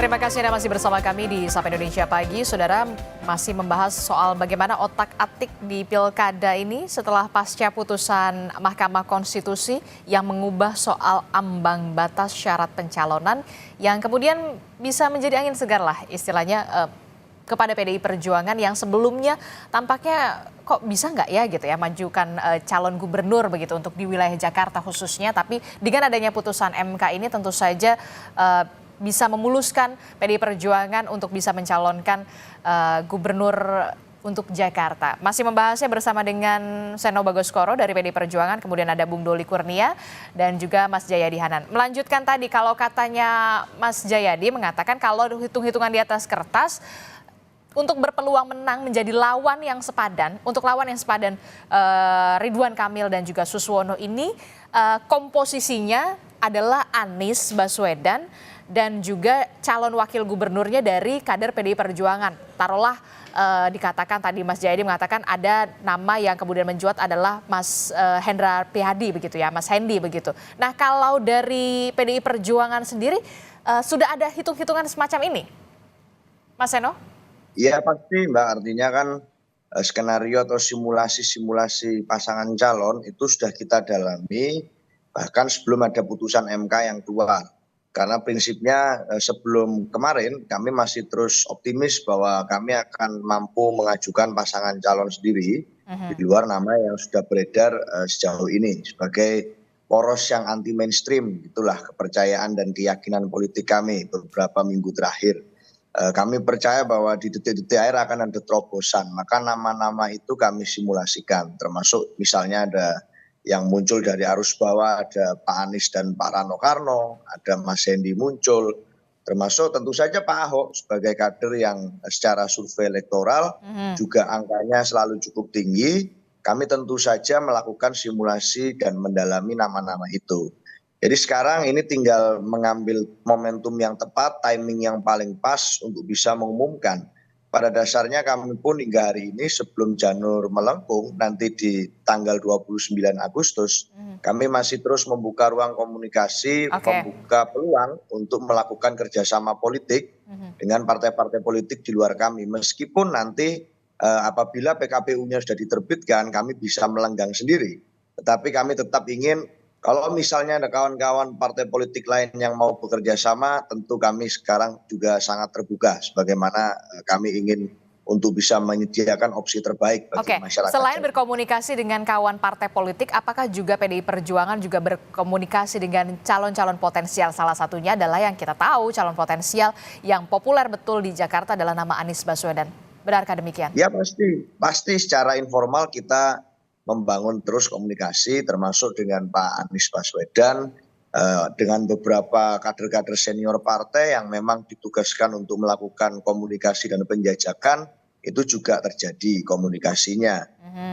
Terima kasih Anda masih bersama kami di Sapa Indonesia Pagi. Saudara masih membahas soal bagaimana otak-atik di Pilkada ini setelah pasca putusan Mahkamah Konstitusi yang mengubah soal ambang batas syarat pencalonan yang kemudian bisa menjadi angin segar lah istilahnya kepada PDI Perjuangan yang sebelumnya tampaknya kok bisa nggak ya gitu ya majukan calon gubernur begitu untuk di wilayah Jakarta khususnya. Tapi dengan adanya putusan MK ini tentu saja bisa memuluskan PDI Perjuangan untuk bisa mencalonkan gubernur untuk Jakarta. Masih membahasnya bersama dengan Seno Bagoskoro dari PDI Perjuangan, kemudian ada Bung Doli Kurnia dan juga Mas Jayadi Hanan. Melanjutkan tadi kalau katanya Mas Jayadi mengatakan kalau hitung-hitungan di atas kertas untuk berpeluang menang menjadi lawan yang sepadan, untuk lawan yang sepadan Ridwan Kamil dan juga Suswono ini komposisinya adalah Anies Baswedan dan juga calon wakil gubernurnya dari kader PDI Perjuangan. Taruhlah dikatakan tadi Mas Jayadi mengatakan ada nama yang kemudian mencuat adalah Mas Hendra Prihadi begitu ya, Mas Hendi begitu. Nah kalau dari PDI Perjuangan sendiri sudah ada hitung-hitungan semacam ini, Mas Seno? Iya pasti Mbak, artinya kan skenario atau simulasi-simulasi pasangan calon itu sudah kita dalami bahkan sebelum ada putusan MK yang keluar. Karena prinsipnya sebelum kemarin kami masih terus optimis bahwa kami akan mampu mengajukan pasangan calon sendiri di luar nama yang sudah beredar sejauh ini sebagai poros yang anti mainstream, itulah kepercayaan dan keyakinan politik kami beberapa minggu terakhir. Kami percaya bahwa di detik-detik akhir akan ada terobosan, maka nama-nama itu kami simulasikan, termasuk misalnya ada yang muncul dari arus bawah, ada Pak Anies dan Pak Rano Karno, ada Mas Hendi muncul, termasuk tentu saja Pak Ahok sebagai kader yang secara survei elektoral juga angkanya selalu cukup tinggi. Kami tentu saja melakukan simulasi dan mendalami nama-nama itu. Jadi sekarang ini tinggal mengambil momentum yang tepat, timing yang paling pas untuk bisa mengumumkan. Pada dasarnya kami pun hingga hari ini sebelum janur melengkung nanti di tanggal 29 Agustus, kami masih terus membuka ruang komunikasi, membuka peluang untuk melakukan kerjasama politik dengan partai-partai politik di luar kami. Meskipun nanti apabila PKPU-nya sudah diterbitkan, kami bisa melenggang sendiri. Tetapi kami tetap ingin kalau misalnya ada kawan-kawan partai politik lain yang mau bekerja sama, tentu kami sekarang juga sangat terbuka sebagaimana kami ingin untuk bisa menyediakan opsi terbaik bagi masyarakat. Selain berkomunikasi dengan kawan partai politik, apakah juga PDI Perjuangan juga berkomunikasi dengan calon-calon potensial? Salah satunya adalah yang kita tahu calon potensial yang populer betul di Jakarta adalah nama Anies Baswedan. Benarkah demikian? Ya pasti secara informal kita membangun terus komunikasi termasuk dengan Pak Anies Baswedan, dengan beberapa kader-kader senior partai yang memang ditugaskan untuk melakukan komunikasi dan penjajakan, itu juga terjadi komunikasinya.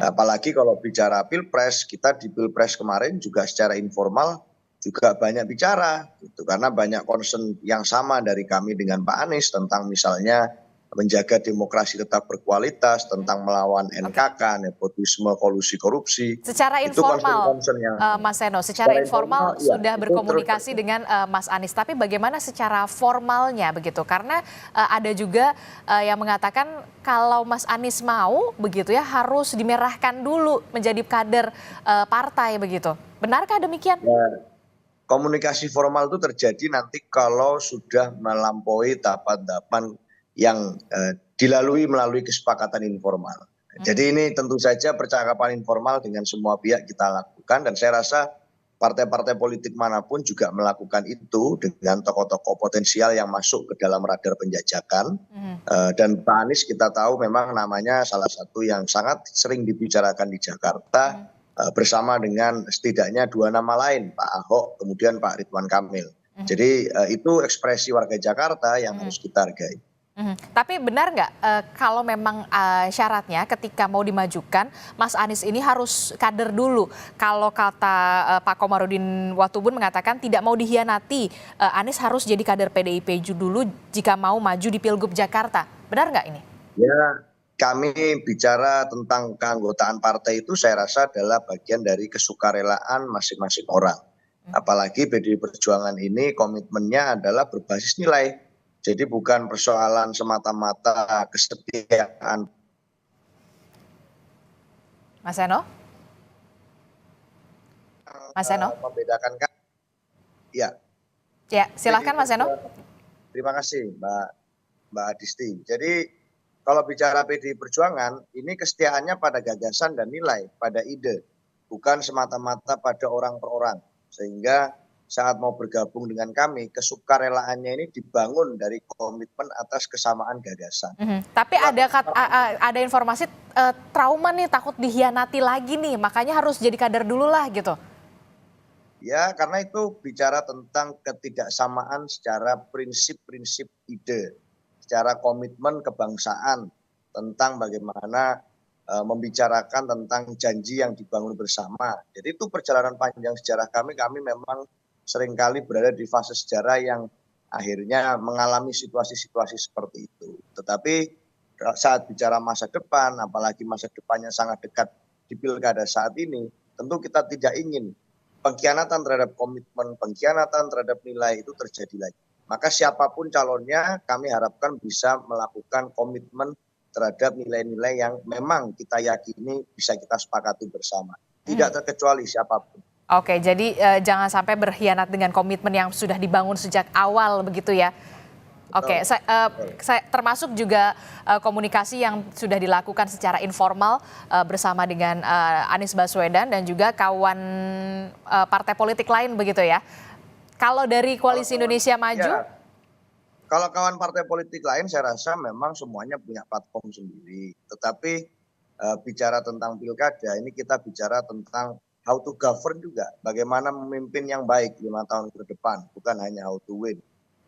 Apalagi kalau bicara pilpres, kita di pilpres kemarin juga secara informal juga banyak bicara, gitu, karena banyak concern yang sama dari kami dengan Pak Anies tentang misalnya menjaga demokrasi tetap berkualitas, tentang melawan NKK, nepotisme, kolusi korupsi. Secara informal, Mas Seno, secara informal sudah berkomunikasi dengan Mas Anies. Tapi bagaimana secara formalnya begitu? Karena ada juga yang mengatakan kalau Mas Anies mau begitu ya harus dimerahkan dulu menjadi kader partai begitu. Benarkah demikian? Ya, komunikasi formal itu terjadi nanti kalau sudah melampaui tahapan-tahapan yang dilalui melalui kesepakatan informal. Jadi ini tentu saja percakapan informal dengan semua pihak kita lakukan dan saya rasa partai-partai politik manapun juga melakukan itu dengan tokoh-tokoh potensial yang masuk ke dalam radar penjajakan. Dan Pak Anies kita tahu memang namanya salah satu yang sangat sering dibicarakan di Jakarta bersama dengan setidaknya dua nama lain, Pak Ahok kemudian Pak Ridwan Kamil. Jadi itu ekspresi warga Jakarta yang harus kita hargai. Tapi benar nggak kalau memang syaratnya ketika mau dimajukan Mas Anies ini harus kader dulu. Kalau kata Pak Komarudin Watubun mengatakan tidak mau dihianati, Anies harus jadi kader PDIP dulu jika mau maju di Pilgub Jakarta. Benar nggak ini? Ya, kami bicara tentang keanggotaan partai itu saya rasa adalah bagian dari kesukarelaan masing-masing orang. Apalagi PDI Perjuangan ini komitmennya adalah berbasis nilai. Jadi bukan persoalan semata-mata kesetiaan. Mas Eno? Mas Eno? Membedakan kan? Ya. Ya, silahkan Mas Eno. Terima kasih Mbak Adisti. Jadi kalau bicara PDI Perjuangan, ini kesetiaannya pada gagasan dan nilai, pada ide, bukan semata-mata pada orang per orang. Sehingga saat mau bergabung dengan kami, kesukarelaannya ini dibangun dari komitmen atas kesamaan gagasan. Tapi ada informasi trauma nih, takut dihianati lagi nih, makanya harus jadi kader dulu lah gitu. Ya, karena itu bicara tentang ketidaksamaan secara prinsip-prinsip ide, secara komitmen kebangsaan, tentang bagaimana membicarakan tentang janji yang dibangun bersama. Jadi itu perjalanan panjang sejarah kami memang seringkali berada di fase sejarah yang akhirnya mengalami situasi-situasi seperti itu. Tetapi saat bicara masa depan, apalagi masa depannya sangat dekat di pilkada saat ini, tentu kita tidak ingin pengkhianatan terhadap komitmen, pengkhianatan terhadap nilai itu terjadi lagi. Maka siapapun calonnya kami harapkan bisa melakukan komitmen terhadap nilai-nilai yang memang kita yakini bisa kita sepakati bersama. Tidak terkecuali siapapun. Oke, jadi jangan sampai berkhianat dengan komitmen yang sudah dibangun sejak awal begitu ya. Oke, saya termasuk juga komunikasi yang sudah dilakukan secara informal bersama dengan Anies Baswedan dan juga kawan partai politik lain begitu ya. Kalau dari Koalisi Indonesia Maju? Ya, kalau kawan partai politik lain saya rasa memang semuanya punya platform sendiri. Tetapi bicara tentang pilkada ini kita bicara tentang how to govern juga. Bagaimana memimpin yang baik 5 tahun ke depan, bukan hanya how to win.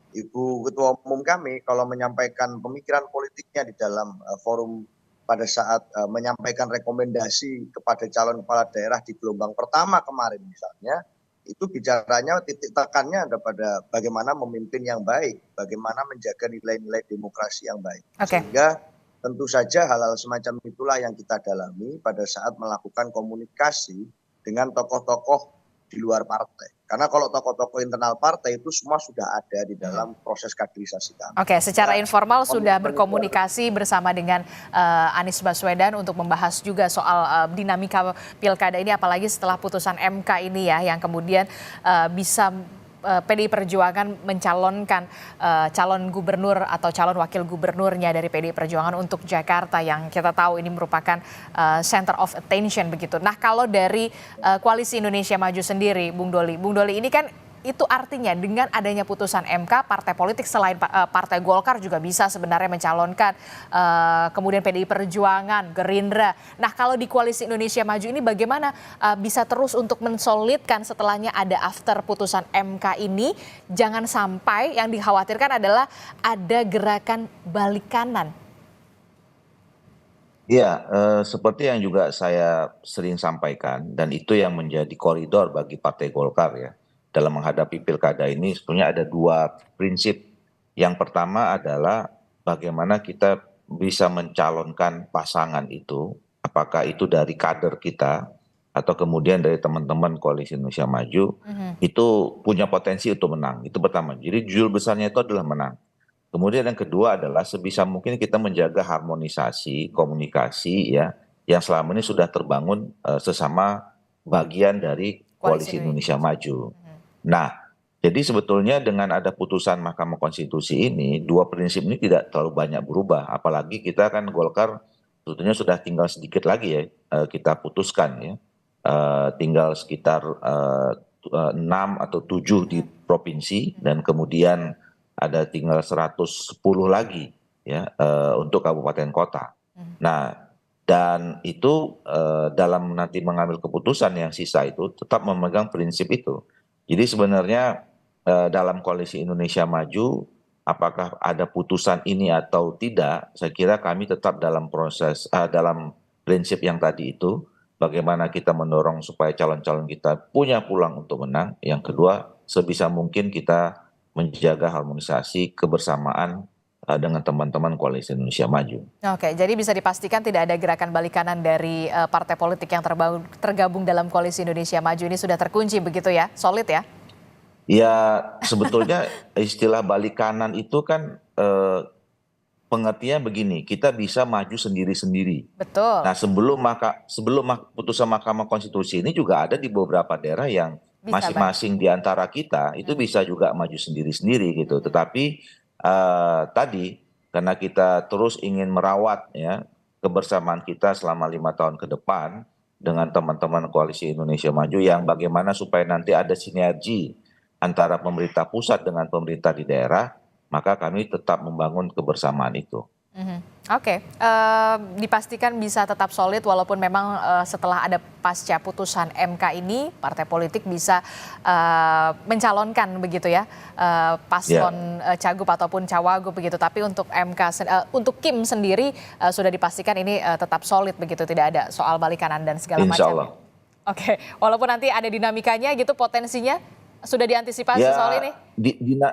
Ibu Ketua Umum kami kalau menyampaikan pemikiran politiknya di dalam forum pada saat menyampaikan rekomendasi kepada calon kepala daerah di gelombang pertama kemarin misalnya, itu bicaranya titik tekannya ada pada bagaimana memimpin yang baik, bagaimana menjaga nilai-nilai demokrasi yang baik. Sehingga tentu saja hal-hal semacam itulah yang kita dalami pada saat melakukan komunikasi dengan tokoh-tokoh di luar partai. Karena kalau tokoh-tokoh internal partai itu semua sudah ada di dalam proses kaderisasi kami. Oke, secara informal sudah berkomunikasi bersama dengan Anies Baswedan untuk membahas juga soal dinamika pilkada ini, apalagi setelah putusan MK ini ya, yang kemudian bisa PDI Perjuangan mencalonkan calon gubernur atau calon wakil gubernurnya dari PDI Perjuangan untuk Jakarta yang kita tahu ini merupakan center of attention begitu. Nah, kalau dari Koalisi Indonesia Maju sendiri, Bung Doli ini kan itu artinya dengan adanya putusan MK, partai politik selain Partai Golkar juga bisa sebenarnya mencalonkan, kemudian PDI Perjuangan, Gerindra. Nah, kalau di Koalisi Indonesia Maju ini bagaimana bisa terus untuk mensolidkan setelahnya ada after putusan MK ini, jangan sampai yang dikhawatirkan adalah ada gerakan balik kanan. Ya, seperti yang juga saya sering sampaikan, dan itu yang menjadi koridor bagi Partai Golkar ya. Dalam menghadapi pilkada ini sebenarnya ada 2 prinsip. Yang pertama adalah bagaimana kita bisa mencalonkan pasangan itu, apakah itu dari kader kita atau kemudian dari teman-teman Koalisi Indonesia Maju, itu punya potensi untuk menang. Itu pertama. Jadi judul besarnya itu adalah menang. Kemudian yang kedua adalah sebisa mungkin kita menjaga harmonisasi, komunikasi ya, yang selama ini sudah terbangun sesama bagian dari Koalisi Indonesia Maju. Nah, jadi sebetulnya dengan ada putusan Mahkamah Konstitusi ini, 2 prinsip ini tidak terlalu banyak berubah. Apalagi kita kan Golkar sebetulnya sudah tinggal sedikit lagi ya kita putuskan ya. Tinggal sekitar 6 atau 7 di provinsi dan kemudian ada tinggal 110 lagi ya untuk kabupaten kota. Nah, dan itu dalam nanti mengambil keputusan yang sisa itu tetap memegang prinsip itu. Jadi sebenarnya dalam Koalisi Indonesia Maju, apakah ada putusan ini atau tidak, saya kira kami tetap dalam proses, dalam prinsip yang tadi itu, bagaimana kita mendorong supaya calon-calon kita punya peluang untuk menang. Yang kedua, sebisa mungkin kita menjaga harmonisasi kebersamaan dengan teman-teman Koalisi Indonesia Maju. Oke, jadi bisa dipastikan tidak ada gerakan balik kanan dari partai politik yang tergabung dalam Koalisi Indonesia Maju ini sudah terkunci begitu ya, solid ya? Ya, sebetulnya istilah balik kanan itu kan pengertiannya begini, kita bisa maju sendiri-sendiri. Betul, Nah, putusan Mahkamah Konstitusi ini juga ada di beberapa daerah yang bisa bang. masing-masing di antara kita itu Mhm, bisa juga maju sendiri-sendiri gitu. mhm, Tetapi tadi karena kita terus ingin merawat ya kebersamaan kita selama 5 tahun ke depan dengan teman-teman Koalisi Indonesia Maju yang bagaimana supaya nanti ada sinergi antara pemerintah pusat dengan pemerintah di daerah, maka kami tetap membangun kebersamaan itu. mhm. Oke, dipastikan bisa tetap solid walaupun memang setelah ada pasca putusan MK ini partai politik bisa mencalonkan begitu ya Ya, paslon cagup ataupun cawagup begitu. Tapi untuk untuk Kim sendiri sudah dipastikan ini tetap solid begitu, tidak ada soal balik kanan dan segala insya macamnya. Allah. Oke, walaupun nanti ada dinamikanya gitu potensinya sudah diantisipasi soal Ya, ini.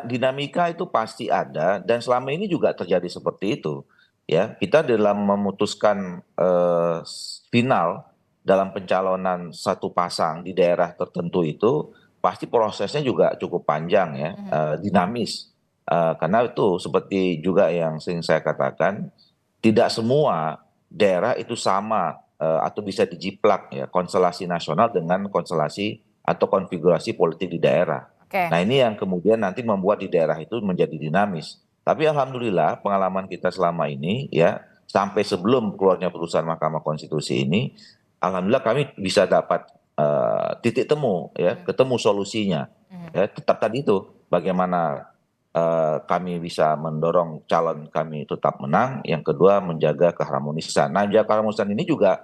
dinamika itu pasti ada dan selama ini juga terjadi seperti itu. Ya, kita dalam memutuskan final dalam pencalonan satu pasang di daerah tertentu itu pasti prosesnya juga cukup panjang ya, Mhm. dinamis. Karena itu seperti juga yang sering saya katakan, tidak semua daerah itu sama atau bisa dijiplak ya konstelasi nasional dengan konstelasi atau konfigurasi politik di daerah. Oke. Nah, ini yang kemudian nanti membuat di daerah itu menjadi dinamis. Tapi alhamdulillah pengalaman kita selama ini ya sampai sebelum keluarnya putusan Mahkamah Konstitusi ini, alhamdulillah kami bisa dapat titik temu ya, Mhm, ketemu solusinya. mhm. Ya, tetap tadi itu bagaimana kami bisa mendorong calon kami tetap menang, yang kedua menjaga keharmonisan. Nah, menjaga keharmonisan ini juga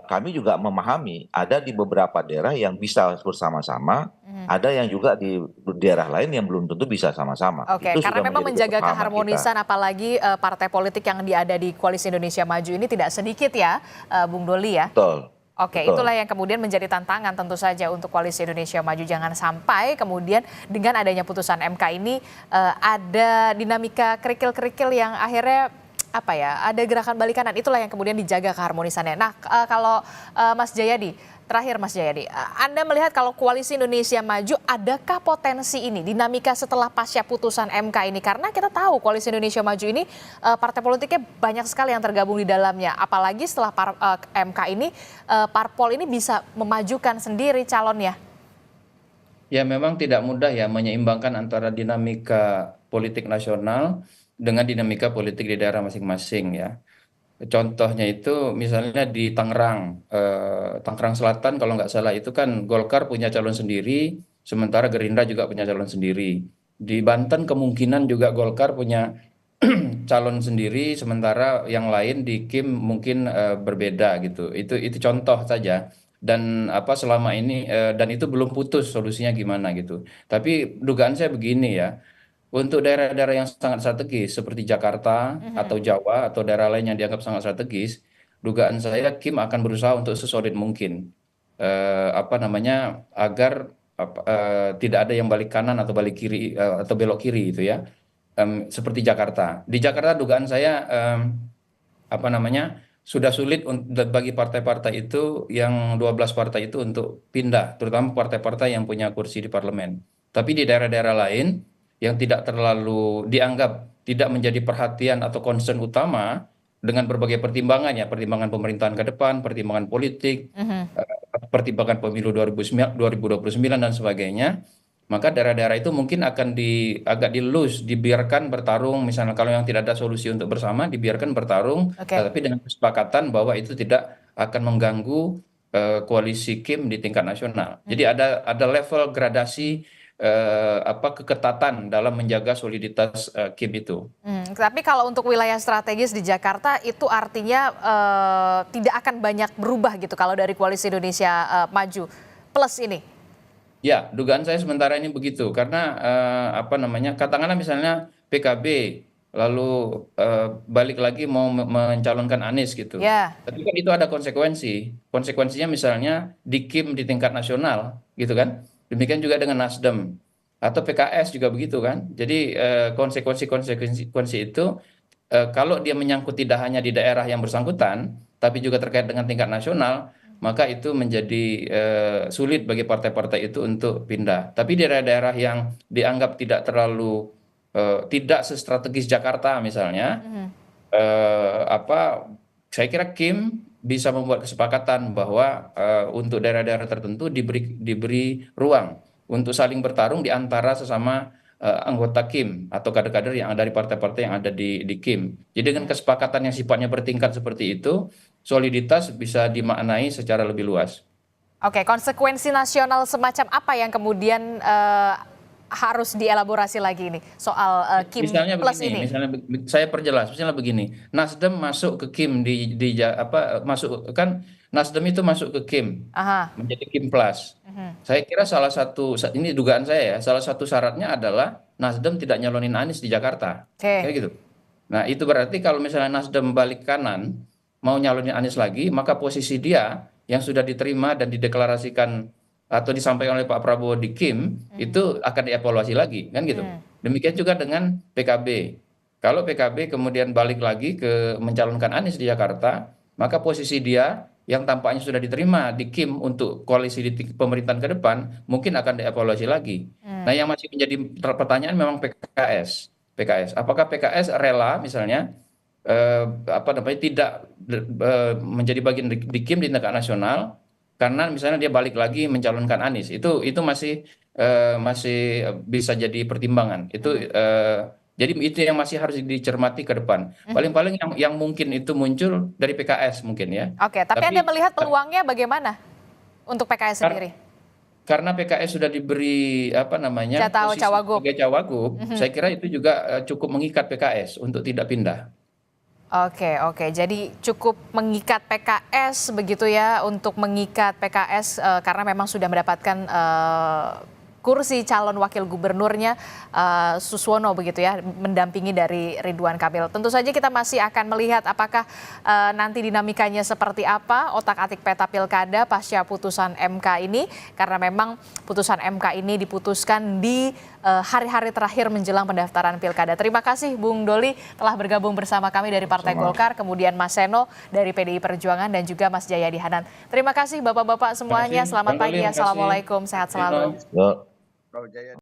kami juga memahami ada di beberapa daerah yang bisa bersama-sama, Mhm. ada yang juga di daerah lain yang belum tentu bisa sama-sama. Oke, Itu karena sudah memang menjadi menjaga kesepahaman kita. keharmonisan apalagi partai politik yang ada di Koalisi Indonesia Maju ini tidak sedikit ya, Bung Doli ya. Betul, Oke, itulah betul. yang kemudian menjadi tantangan tentu saja untuk Koalisi Indonesia Maju. Jangan sampai kemudian dengan adanya putusan MK ini ada dinamika kerikil-kerikil yang akhirnya apa ya, ada gerakan balik kanan. Itulah yang kemudian dijaga keharmonisannya. Nah, kalau Mas Jayadi, terakhir Mas Jayadi, Anda melihat kalau Koalisi Indonesia Maju, adakah potensi ini, dinamika setelah pasca putusan MK ini? Karena kita tahu Koalisi Indonesia Maju ini partai politiknya banyak sekali yang tergabung di dalamnya. Apalagi setelah MK ini, parpol ini bisa memajukan sendiri calonnya. Ya memang tidak mudah ya menyeimbangkan antara dinamika politik nasional dengan dinamika politik di daerah masing-masing ya. Contohnya itu misalnya di Tangerang, Tangerang Selatan kalau nggak salah itu kan Golkar punya calon sendiri, sementara Gerindra juga punya calon sendiri. Di Banten kemungkinan juga Golkar punya calon sendiri, sementara yang lain di Kim mungkin berbeda gitu. Itu contoh saja. Dan apa selama ini dan itu belum putus solusinya gimana gitu. Tapi dugaan saya begini ya. Untuk daerah-daerah yang sangat strategis seperti Jakarta Mhm. atau Jawa atau daerah lain yang dianggap sangat strategis, dugaan saya Kim akan berusaha untuk sesolid mungkin apa namanya agar tidak ada yang balik kanan atau balik kiri atau belok kiri itu ya. Seperti Jakarta. Di Jakarta dugaan saya apa namanya sudah sulit bagi partai-partai itu yang 12 partai itu untuk pindah, terutama partai-partai yang punya kursi di parlemen. Tapi di daerah-daerah lain yang tidak terlalu dianggap tidak menjadi perhatian atau concern utama dengan berbagai pertimbangan ya, pertimbangan pemerintahan ke depan, pertimbangan politik, Mhm. pertimbangan pemilu 2029 dan sebagainya, maka daerah-daerah itu mungkin akan agak dilus, dibiarkan bertarung, misalnya kalau yang tidak ada solusi untuk bersama, dibiarkan bertarung, Oke. tapi dengan kesepakatan bahwa itu tidak akan mengganggu koalisi Kim di tingkat nasional. Jadi ada level gradasi apa keketatan dalam menjaga soliditas Kim itu. Tapi kalau untuk wilayah strategis di Jakarta itu artinya tidak akan banyak berubah gitu kalau dari Koalisi Indonesia Maju plus ini. Ya, dugaan saya sementara ini begitu karena apa namanya, katakanlah misalnya PKB lalu balik lagi mau mencalonkan Anies gitu. Ya. Tapi kan itu ada konsekuensi. Konsekuensinya misalnya di Kim di tingkat nasional gitu kan. Demikian juga dengan Nasdem atau PKS juga begitu kan. Jadi konsekuensi itu kalau dia menyangkut tidak hanya di daerah yang bersangkutan, tapi juga terkait dengan tingkat nasional, maka itu menjadi sulit bagi partai-partai itu untuk pindah. Tapi di daerah-daerah yang dianggap tidak terlalu tidak sestrategis Jakarta misalnya, apa saya kira Kim bisa membuat kesepakatan bahwa untuk daerah-daerah tertentu diberi ruang untuk saling bertarung di antara sesama anggota Kim atau kader-kader yang ada dari partai-partai yang ada di Kim. Jadi dengan kesepakatan yang sifatnya bertingkat seperti itu, soliditas bisa dimaknai secara lebih luas. Oke, konsekuensi nasional semacam apa yang kemudian harus dielaborasi lagi ini soal Kim Misalnya plus begini, ini? misalnya saya perjelas, misalnya begini, Nasdem masuk ke Kim masuk kan Nasdem itu masuk ke Kim Aha. menjadi Kim Plus. Saya kira ini dugaan saya ya, salah satu syaratnya adalah Nasdem tidak nyalonin Anies di Jakarta, Oke. kayak gitu. Nah itu berarti kalau misalnya Nasdem balik kanan mau nyalonin Anies lagi, maka posisi dia yang sudah diterima dan dideklarasikan atau disampaikan oleh Pak Prabowo di Kim itu akan dievaluasi lagi, kan gitu. Demikian juga dengan PKB. Kalau PKB kemudian balik lagi ke mencalonkan Anies di Jakarta, maka posisi dia yang tampaknya sudah diterima di Kim untuk koalisi di pemerintahan ke depan mungkin akan dievaluasi lagi. Nah, yang masih menjadi pertanyaan memang PKS. Apakah PKS rela misalnya apa namanya tidak menjadi bagian di Kim di tingkat nasional karena misalnya dia balik lagi mencalonkan Anies itu masih bisa jadi pertimbangan jadi itu yang masih harus dicermati ke depan paling-paling yang mungkin itu muncul dari PKS mungkin ya Oke, tapi Anda melihat peluangnya bagaimana untuk PKS sendiri? karena PKS sudah diberi apa namanya Jatah posisi Cawagup. sebagai cawagup saya kira itu juga cukup mengikat PKS untuk tidak pindah. Oke. Jadi cukup mengikat PKS begitu ya, untuk mengikat PKS karena memang sudah mendapatkan kursi calon wakil gubernurnya Suswono begitu ya, mendampingi dari Ridwan Kamil. Tentu saja kita masih akan melihat apakah nanti dinamikanya seperti apa otak-atik peta pilkada pasca putusan MK ini, karena memang putusan MK ini diputuskan di hari-hari terakhir menjelang pendaftaran pilkada. Terima kasih Bung Doli telah bergabung bersama kami dari Partai Golkar, kemudian Mas Seno dari PDI Perjuangan dan juga Mas Jayadi Hanan. Terima kasih Bapak-bapak semuanya, selamat pagi, assalamualaikum, sehat selalu. Kalau Jaya